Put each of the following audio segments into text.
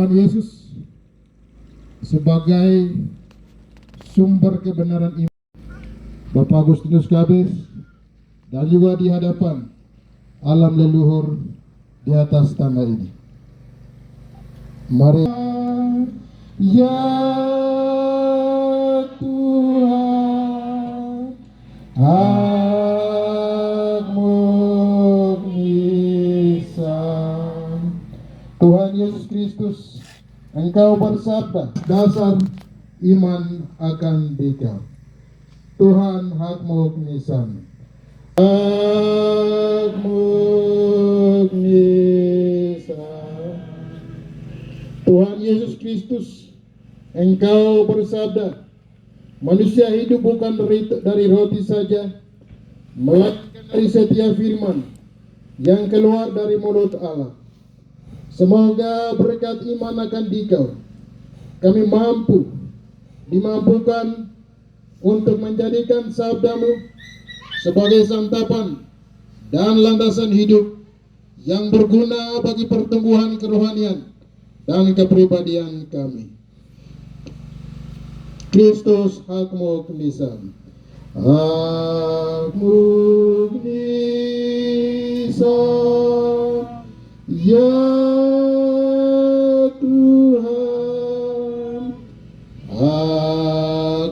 Tuhan Yesus sebagai sumber kebenaran iman, Bapak Agustinus Gabes, dan juga di hadapan alam leluhur di atas tanah ini. Mari ya Tuhan, Hakmu-Nisan. Tuhan Yesus Kristus, Engkau bersabda, dasar iman akan dikau. Tuhan Hakmu-Nisan. Hakmu-Nisan. Tuhan Yesus Kristus, Engkau bersabda, manusia hidup bukan dari roti saja, melainkan dari setiap firman yang keluar dari mulut Allah. Semoga berkat iman akan dikau, kami dimampukan untuk menjadikan sabdamu sebagai santapan dan landasan hidup yang berguna bagi pertumbuhan kerohanian dan kepribadian kami. Kristus Hakmu-Nisan. Hakmu-Nisan. Ya Tuhan, Hakmu-Nisan.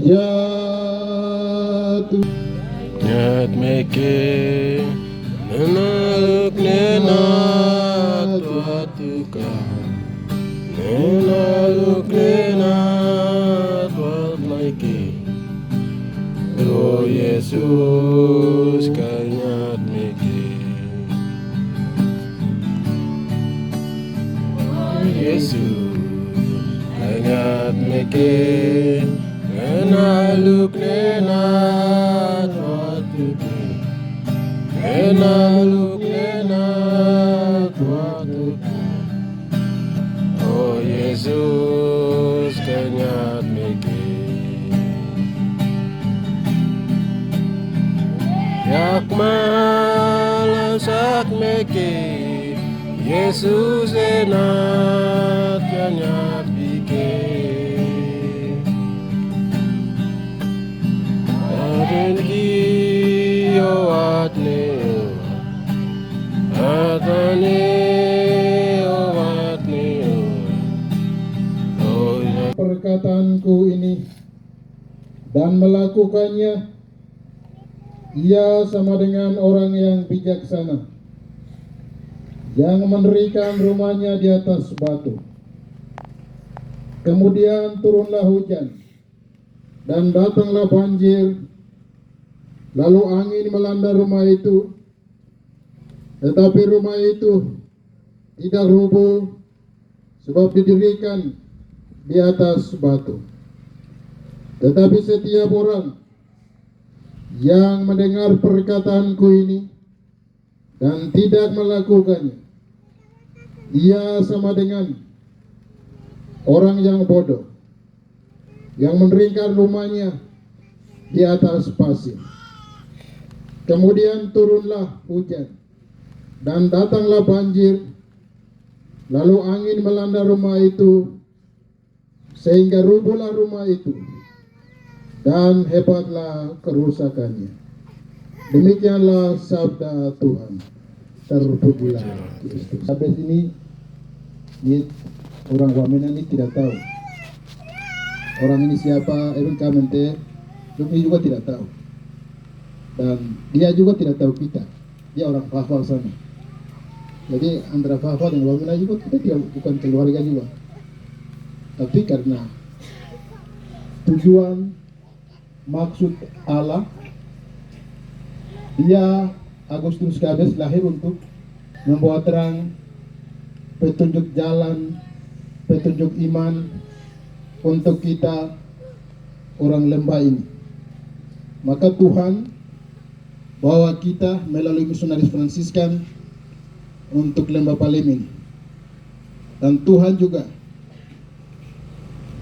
Ya Tuhan. Nyat meke menaluk nenat watuka, menaluk nenat wat maike. Oh Yesus kanyat meke, Yesus kanyat meke, menaluk nenat watuka, menaluk nenat watuka. Oh Yesus kanyat meke, yak malasak meke, Yesus enat kanyat bike. Aden kiyo atneo, ataneo atneo. Perkataanku ini dan melakukannya, ia sama dengan orang yang bijaksana yang mendirikan rumahnya di atas batu. Kemudian turunlah hujan dan datanglah banjir, lalu angin melanda rumah itu, tetapi rumah itu tidak rubuh sebab didirikan di atas batu. Tetapi setiap orang yang mendengar perkataanku ini dan tidak melakukannya, ia sama dengan orang yang bodoh yang mendirikan rumahnya di atas pasir. Kemudian turunlah hujan dan datanglah banjir, lalu angin melanda rumah itu sehingga rubuhlah rumah itu dan hebatlah kerusakannya. Demikianlah sabda Tuhan. Terpujilah Kristus. Sampai sini orang Wamena ini tidak tahu orang ini siapa, Eben Kamente, ini juga tidak tahu. Dan dia juga tidak tahu kita. Dia orang Fafal sana. Jadi antara Fafal dan Wamena juga kita tidak, bukan keluarga juga. Tapi karena tujuan maksud Allah, dia Agustinus Gabes lahir untuk membawa terang petunjuk jalan, petunjuk iman untuk kita orang lembah ini. Maka Tuhan bawa kita melalui misionaris Fransiskan untuk lembah Palem ini. Dan Tuhan juga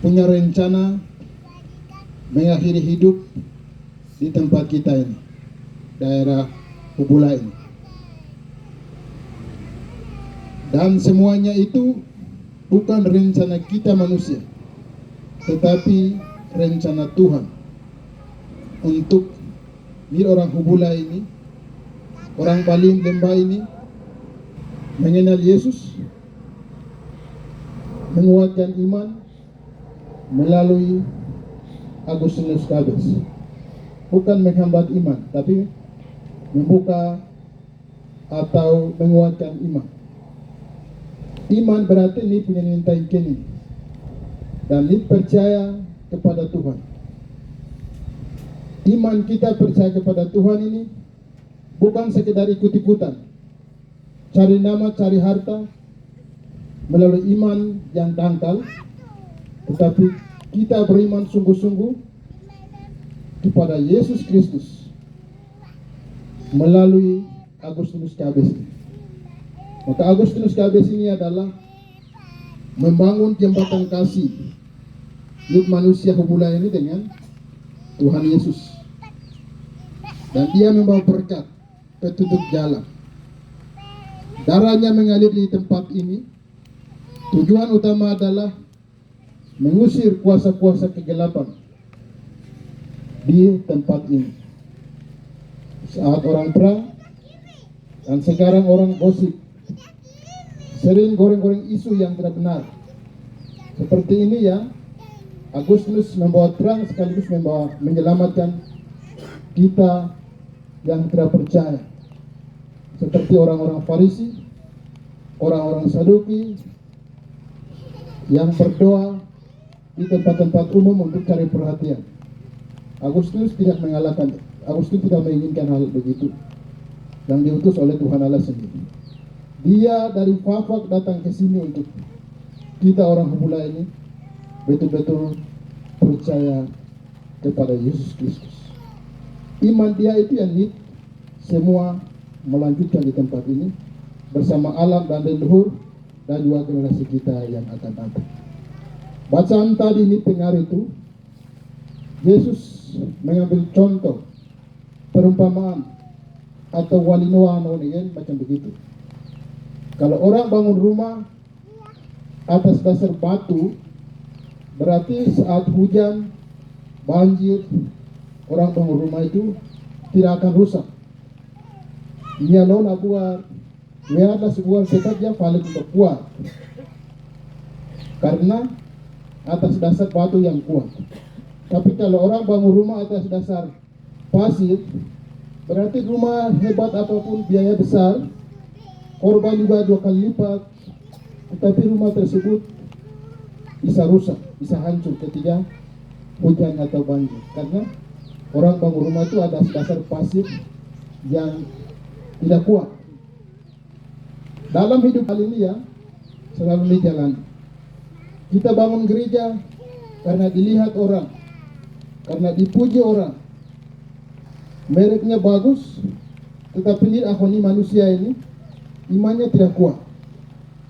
punya rencana mengakhiri hidup di tempat kita ini, daerah Hubula ini. Dan semuanya itu bukan rencana kita manusia, tetapi rencana Tuhan untuk orang Hubula ini, orang Balim Lembah ini mengenal Yesus, menguatkan iman melalui Agustinus Cabes. Bukan menghambat iman, tapi membuka atau menguatkan iman. Iman berarti ini punya nintai kini, dan ini percaya kepada Tuhan. Iman kita percaya kepada Tuhan ini bukan sekedar ikut-ikutan, cari nama, cari harta melalui iman yang dangkal, tetapi kita beriman sungguh-sungguh kepada Yesus Kristus melalui Agustinus Cabes. Maka Agustinus Cabes ini adalah membangun jembatan kasih hidup manusia Hubula ini dengan Tuhan Yesus. Dan dia membawa berkat, petunjuk jalan. Darahnya mengalir di tempat ini. Tujuan utama adalah mengusir kuasa-kuasa kegelapan di tempat ini. Saat orang perang dan sekarang orang gosip, sering goreng-goreng isu yang tidak benar. Seperti ini ya, Agustinus membawa terang sekaligus menyelamatkan kita yang tidak percaya. Seperti orang-orang Farisi, orang-orang Saduki yang berdoa di tempat-tempat umum untuk cari perhatian. Agustinus tidak mengalahkan, Agustinus tidak menginginkan hal begitu, yang diutus oleh Tuhan Allah sendiri. Dia dari Fafak datang ke sini untuk kita orang Hubula ini betul-betul percaya kepada Yesus Kristus. Iman dia itu yang semua melanjutkan di tempat ini bersama alam dan leluhur dan juga generasi kita yang akan datang. Bacaan tadi ini dengar itu, Yesus mengambil contoh perumpamaan atau walinoa macam begitu. Kalau orang bangun rumah atas dasar batu, berarti saat hujan, banjir, orang bangun rumah itu tidak akan rusak. Ia nona buat, ada sebuah tetap yang paling kuat, karena atas dasar batu yang kuat. Tapi kalau orang bangun rumah atas dasar pasir, berarti rumah hebat apapun biaya besar, korban juga 2 kali lipat, tetapi rumah tersebut bisa rusak, bisa hancur ketika hujan atau banjir. Karena orang bangun rumah itu ada dasar pasir yang tidak kuat. Dalam hidup kali ini ya, selalu dijalan. Kita bangun gereja karena dilihat orang, karena dipuji orang. Mereknya bagus, tetapi ini akoni manusia ini imannya tidak kuat.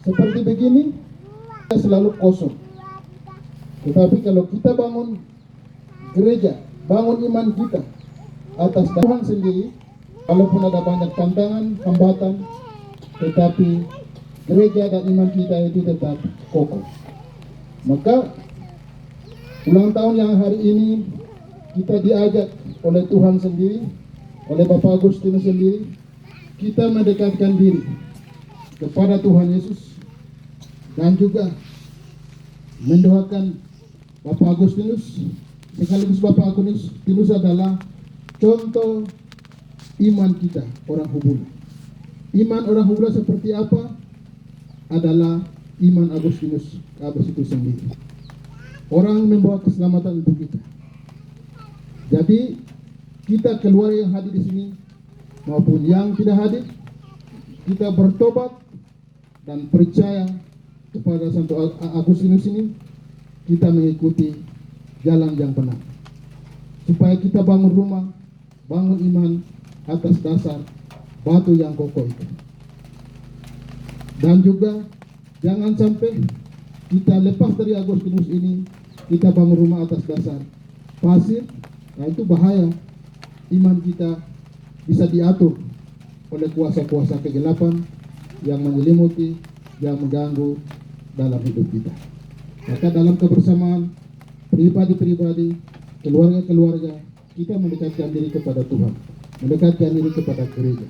Seperti begini, kita selalu kosong. Tetapi kalau kita bangun gereja, bangun iman kita atas Tuhan sendiri, walaupun ada banyak tantangan, hambatan, tetapi gereja dan iman kita itu tetap kokoh. Maka ulang tahun yang hari ini kita diajak oleh Tuhan sendiri, oleh Bapak Agustinus sendiri, kita mendekatkan diri kepada Tuhan Yesus dan juga mendoakan Bapak Agustinus. Sekaligus Bapak Agustinus adalah contoh iman kita orang Hubula. Iman orang Hubula seperti apa? Adalah iman Agustinus Cabes itu sendiri. Orang membawa keselamatan untuk kita. Jadi kita keluarga yang hadir di sini maupun yang tidak hadir, kita bertobat dan percaya kepada Santo Agustinus ini, kita mengikuti jalan yang benar. Supaya kita bangun rumah, bangun iman atas dasar batu yang kokoh itu. Dan juga jangan sampai kita lepas dari Agustinus ini, kita bangun rumah atas dasar pasir. Nah itu bahaya. Iman kita bisa diatur oleh kuasa-kuasa kegelapan yang menyelimuti yang mengganggu dalam hidup kita. Maka dalam kebersamaan pribadi-pribadi, keluarga-keluarga, kita mendekatkan diri kepada Tuhan, mendekatkan diri kepada gereja.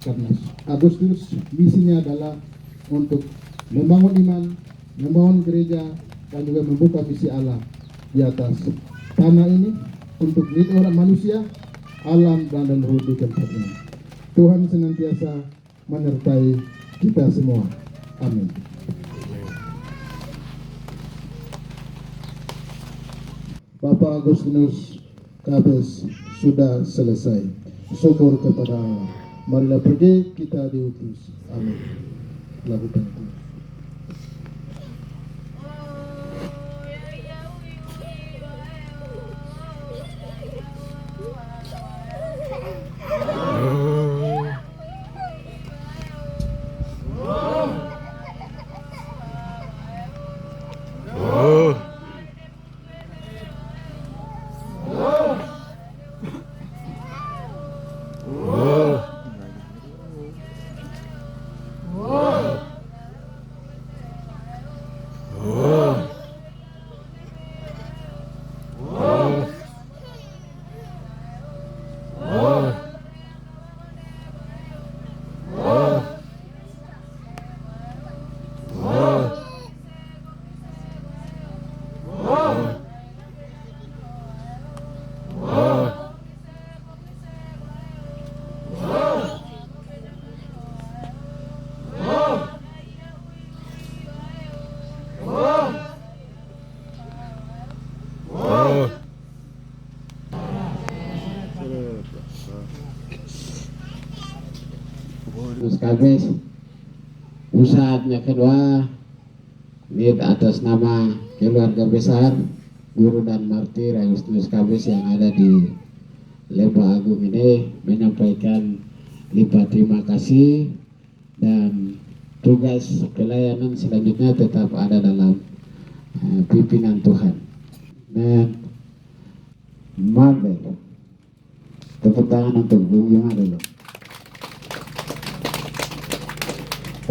Karena Agustinus misinya adalah untuk membangun iman, membangun gereja, dan juga membuka misi Allah di atas tanah ini untuk milik orang manusia, alam, dan leluhur di tempat ini. Tuhan senantiasa menyertai kita semua. Amin. Bapak Agustinus Kabes sudah selesai. Syukur kepada Allah. Marilah pergi, kita diutus. Amin. Lakukan itu. Agustinus Kabes, pusatnya kedua di atas nama keluarga besar guru dan martir Agustinus Kabes yang ada di Lembah Agung ini menyampaikan lipat terima kasih, dan tugas pelayanan selanjutnya tetap ada dalam pimpinan Tuhan. Dan mari tepuk tangan untuk Bung Yoma dulu.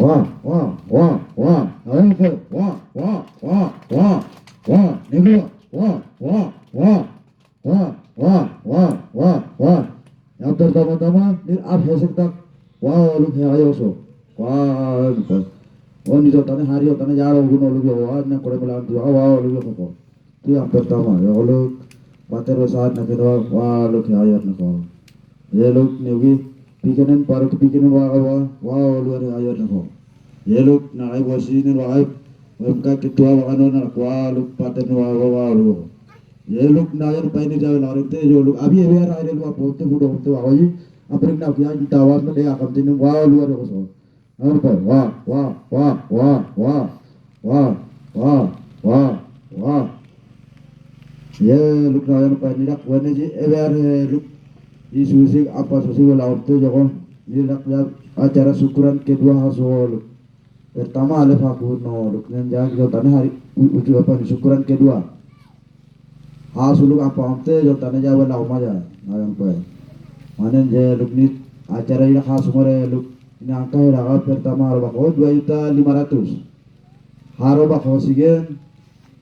Wah, wah, wah, wah, wah, wah, wah, wah, wah, wah, nih wah, wah, wah, wah, wah, wah, wah, wah. Yang pertama-tama ini abhesek tak, wah, lu kayak ayo so, wah, gitu. Wah, ini contohnya hari, contohnya jauh guna lu wah, nih kalau melawan tuh, wah, lu kok. Itu yang pertama, ya lu pater saat nak kedua, wah, lu kayak ayo nak kok. Ya lu nih Pikanan para kepikanan wah luar ayat nak. Yeluk nak ay wasinin wah mereka ketua wakano nak wah lu paten wah lu. Yeluk nak ayat paine jauh lari te yeluk abi biar ayat lu apa tu budo tu awi aprik nak kian kita was nak dia akan tinu wah luar koso. Apa wah. Yeluk nak ayat paine nak wane ji biar luk Isusik apa sosial laut tu joko dilaknya acara syukuran kedua hasil pertama alif aku no luknya jangan kita tanya hari uju apa syukuran kedua hasil apa amte jauh tanya jawab lau maja ayam kue manen je lukni acara ini hasil mere luk ini angka iraga pertama harga kau 2.500.000 harga kau sigen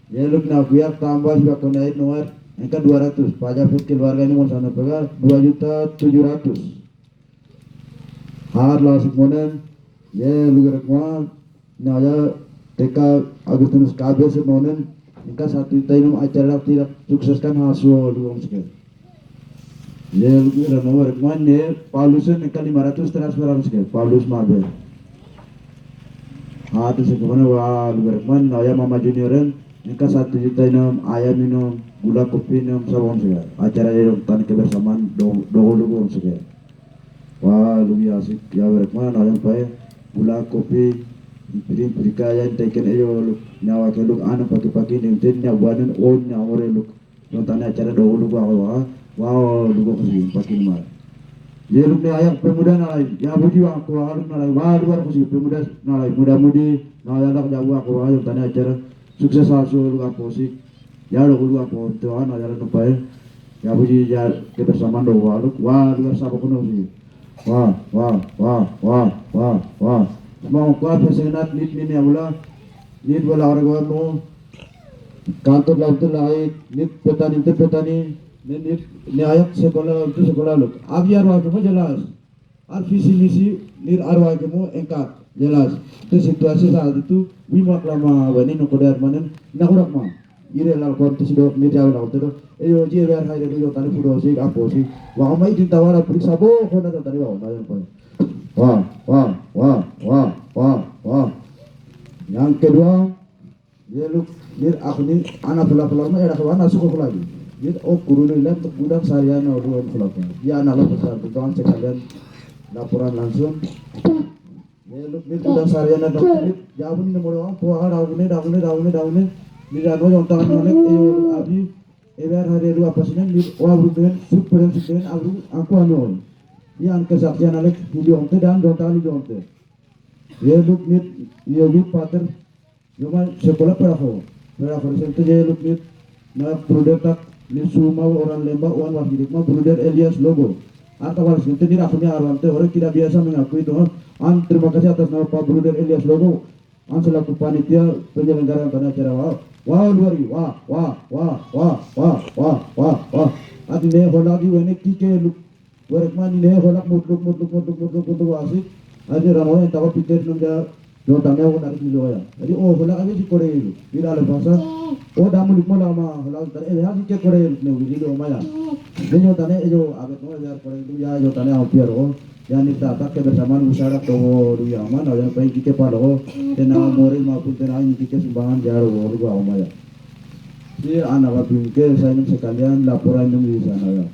je luk nak biar tambah juga kau naik nomor Angka 200, pajak keluarga ini mau sana pegang 2.700.000. Har lasik monen, ye lugar kuat, naya TK Agustinus Kabes monen, angka 1 juta ini acara tidak sukseskan hasil luang sekian. Ye lugar nomor kuat ye palusan angka 500 transferan sekian, palus marbe. Hati sekian wah lugar kuat, naya mama junioran, angka 1 juta ini ayam minum. Gula kopi nem sabon segar acara yang tani kebersamaan dogo segar wah lebih asik ya berekman ayam pae gula kopi piring perikaya teken ayo nyawa ke luk anu pagi-pagi nem tennya buanan on nyawore luk yang tani acara dogo wah lugo kesini pagi mar ye luk ne ayam pemuda nalai ya budi wah ko aluk nalai wah luar kesini pemuda nalai muda-mudi nalai dak jabu aku ayo tani acara sukses hasil luk aposik ya lo gua apa tu anak jalan nupai ya puji ya kebersamaan doa lu wah luar sapa kuno sih wah mau ko persenat nit ni abula nit wala argo no kantor lautul lai nit petani nit ni ayak sekolah lu abiar wa ko jelas ar visi misi nir arwa ke mo engkat jelas itu situasi saat itu wimak lama wani no kodar manen nakurak ma ire lal kon tu sidok ni jaw law tu eyo je ber hay de yo tani fudo sik apo sik wa mai din tawara periksa bo kona tani wa na yang pon wah yang kedua dia lu dir aku ni anak pula ma era kawan asuko lagi dia guru ni lan untuk budak sariana ruan pula dia anak lo besar tuan sekalian laporan langsung dia lu dir budak sariana dokter jawabin ni mo po daune di dano yang tangan monek abi eber hari dua pasien di wabuden super aku anu yang kesaksian alek video onte dan dontan di onte ye look nit ye bi pater cuma sekolah perako sente ye look nit na produk ni suma orang lembak wan wahidik ma bruder Elias logo atau wal sente ni akhirnya arwante orang tidak biasa mengakui itu terima kasih atas nama Pak Bruder Elias logo selaku panitia penyelenggaraan pada acara luar ati ne hola di wene kike lu werek mani ne hola mutluk asik adi rano yang tahu pikir nungga dotangnya aku dari dulu ya jadi hola kami si kore itu tidak ada bahasa damu lik mola ma hola tadi hasi ke kore ne video maya denyo tane agak no ya kore itu ya yo tane hampir yang kita tak kebersamaan musyarak to du yaman yang paling kike palo tena mori maupun tena ini kike sumbangan jaro gua maya si anak bingke saya sekalian laporan yang di sana ya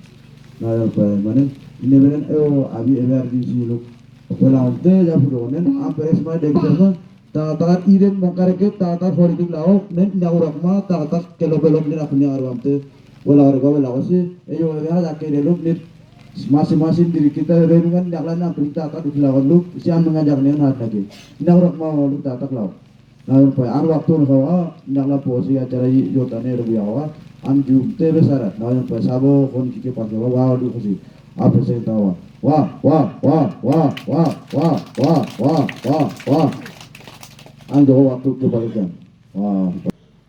nah ya mana ini beren abi eber di sini pelante ya budonen ampere semua dekterma tatat iren makareke tatat horidik laok nen naurakma tatat kelobelok ni punya arwante wala wasi ya jakke delok nit masing-masing diri kita renungan jaklan yang perintah tak dilawan lu siang mengajak neon lagi naurak mau lu tatak laok nah an waktu nawa nyala posi acara yotane rubiawa an jumte besarat nah yang sabo kon kike pakai wa du kusi apa saya tahu wah an jauh waktu kebalikan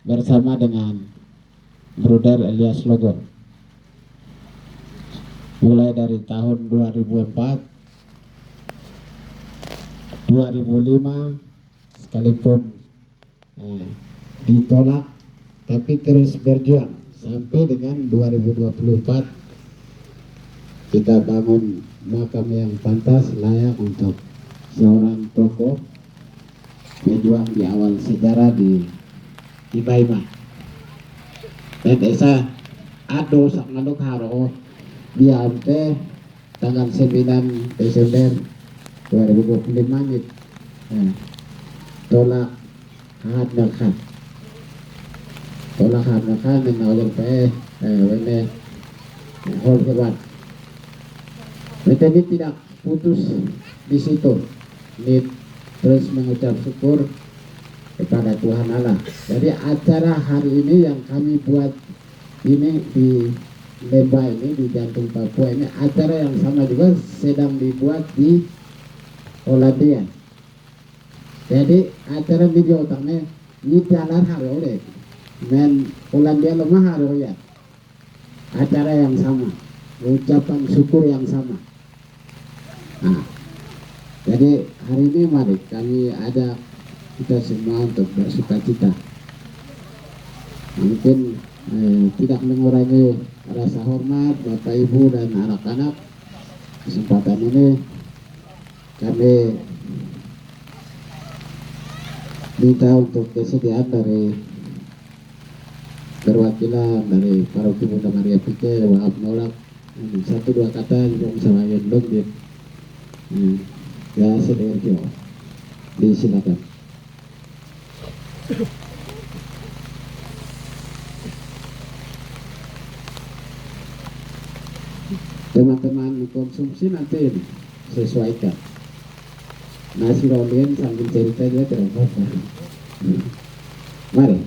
bersama dengan Bruder Elias Logor mulai dari tahun 2004 2005 sekalipun ditolak tapi terus berjuang sampai dengan 2024 kita bangun makam yang pantas layak untuk seorang tokoh pejuang di awal sejarah di Ibaimah dan desa ado sak manuk haro di ante tanggal 9 Desember 2025 nih tolak hat nakhan dan awal wene hol kebat ini tidak putus di situ ini terus mengucap syukur kepada Tuhan Allah. Jadi acara hari ini yang kami buat ini di Lembah ini di jantung Papua ini acara yang sama juga sedang dibuat di Hollandia. Jadi acara video utangnya ini jalan hari oleh men Hollandia lemah hari ya acara yang sama ucapan syukur yang sama. Nah, jadi hari ini mari kami ada kita semua untuk bersukacita. Mungkin tidak mengurangi rasa hormat Bapak Ibu dan anak-anak. Kesempatan ini kami minta untuk kesediaan dari perwakilan dari Paroki Bunda Maria Pike, maaf nolak 1-2 kata juga bisa main dong gitu. Ya sedikit disilakan. Teman-teman konsumsi nanti sesuaikan. Nasi rolin sambil cerita dia tidak apa-apa. Mari.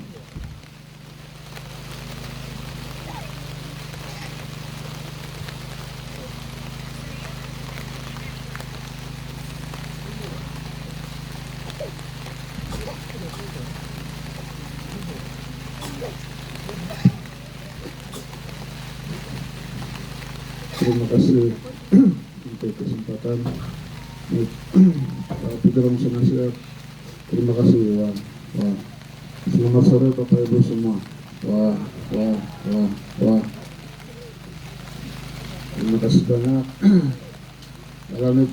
terima kasih untuk kesempatan. Pikiran senasihat. Terima kasih. Wah. Selamat sore Bapak Ibu semua. Wah. Terima kasih banyak. Dalam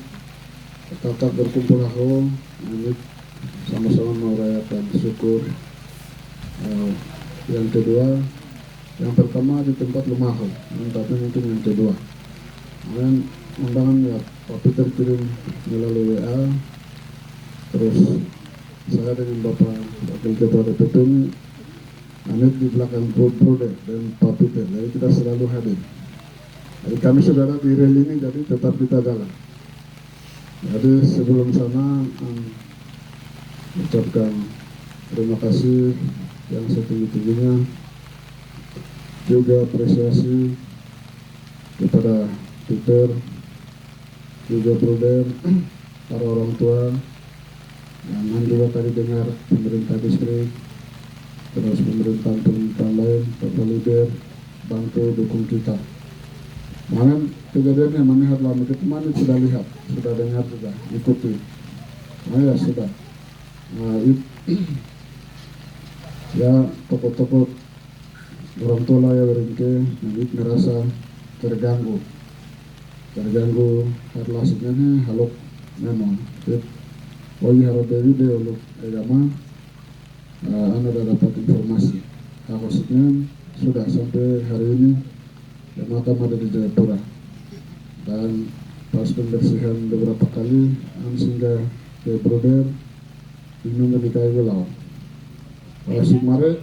tetap berkumpul aku, sama-sama merayakan syukur. Yang kedua, yang pertama di tempat rumah aku, tapi mungkin yang kedua. Kemudian undangan ya Pak Peter kirim melalui WA, terus saya dengan Bapak Wakil Ketua DPP ini, Amit di belakang Prode dan Pak Peter, jadi kita selalu hadir. Jadi kami saudara di rel ini, jadi tetap kita jalan. Jadi sebelum sana ucapkan terima kasih yang setinggi-tingginya, juga apresiasi kepada Peter, juga Bruder, para orang tua, yang juga tadi dengar pemerintah distrik, terus pemerintah lain, Bapak Leader, bantu dukung kita. Mana kejadiannya, mana lama itu kemarin sudah lihat, sudah dengar juga, ikuti. Nah ya sudah. Nah, ya tokoh-tokoh orang tua lah ya beringke, nanti merasa terganggu harlasnya nih halok memang. Wagi harap dari dia untuk agama, anda sudah dapat informasi. Maksudnya sudah sampai hari ini yang makam ada di Jayapura, dan pas pembersihan beberapa kali, sehingga ke Bruder minum dari kayu lau. Sumare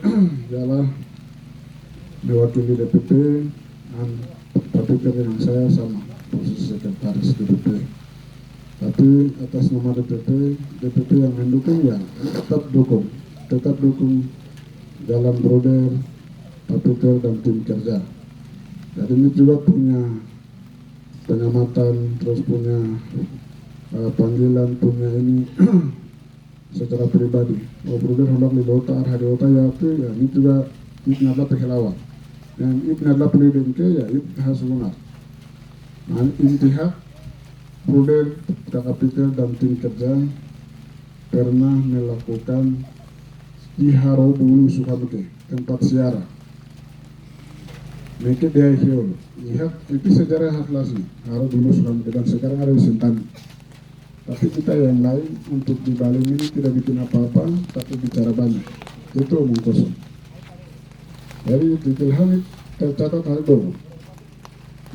ialah mewakili DPP, dan tapi dengan saya sama posisi sekretaris DPP. Tapi atas nama DPP yang mendukung ya tetap dukung jalan Bruder, Pak Peter dan tim kerja. Jadi ini juga punya pengamatan, terus punya panggilan, punya ini secara pribadi. Bruder hendak libota hari otak ya itu ya ini juga itu adalah pehelawat. Dan itu adalah pelidengke ya itu hasunar. Nah intihak Bruder, Kakak Peter dan tim kerja pernah melakukan di Haro Bulu Sukamute, tempat siara. Mereka dia hiul, lihat itu sejarah haklasi Haro Bulu Sukamute, dan sekarang ada di Sentani. Tapi kita yang lain untuk di Bali ini tidak bikin apa-apa, tapi bicara banyak. Itu omong kosong. Jadi di Tilhamid tercatat hal itu.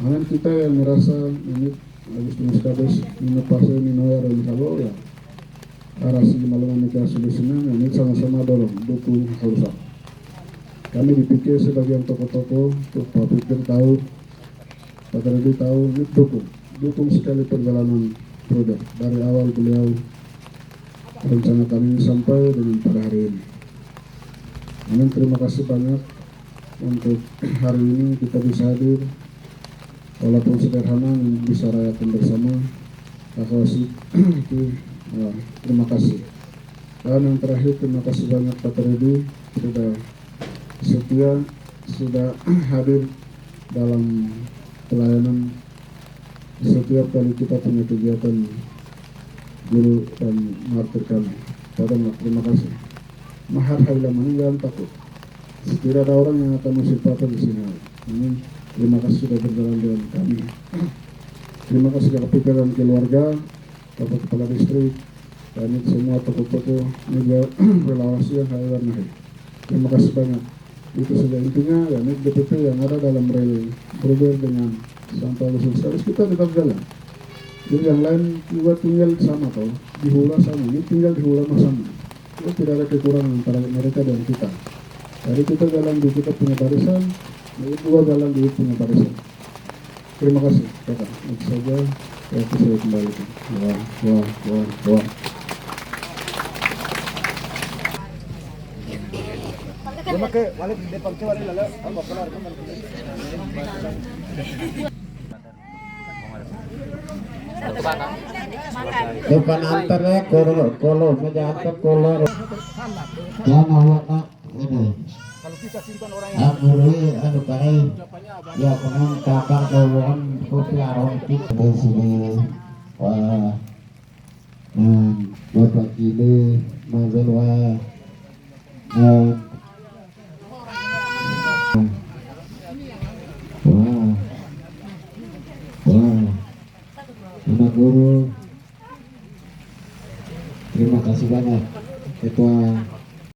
Malah kita yang merasa ini Agustinus Kabes ini pasal ini noya dan kalau ya arasi malam nikah solusinya ini sama-sama dorong dukung halusan. Kami dipikir sebagian tokoh-tokoh, Pak Peter tahu, Pak Redi tahu, dukung sekali perjalanan Bruder dari awal beliau rencana kami sampai dengan pada hari ini. Amin, terima kasih banyak untuk hari ini kita bisa hadir, walaupun sederhana yang bisa rayakan bersama. Terima kasih. Dan yang terakhir terima kasih banyak Pak Redi sudah setia, sudah hadir dalam pelayanan setiap kali kita punya kegiatan guru dan martir kami. Terima kasih. Mahar hailah meninggal takut. Tidak ada orang yang akan mensifatan di sini. Ini terima kasih sudah berjalan dengan kami. Terima kasih kepada Peter dan keluarga, Bapak Kepala Distrik, dan semua tokoh-tokoh media relawasi yang hadir. Terima kasih banyak. Itu saja intinya ya, ini DPP yang ada dalam rel Bruder dengan sampai Agustinus Kabes kita tetap jalan. Jadi yang lain juga tinggal sama tau, di hula sama, ini tinggal di hula sama. Jadi tidak ada kekurangan antara mereka dan kita. Jadi kita jalan di kita punya barisan, mereka juga jalan di punya barisan. Terima kasih kakak. Itu saja ya, saya kembali. Wah. Depan antarnya kolor saja antar kolor. Jangan awak ini. Amuri anu kai ya pengen kakak kawan kopi aromatik di sini. Wah, buat wakili Mazel wah, wah, wah, anak guru, terima kasih banyak Ketua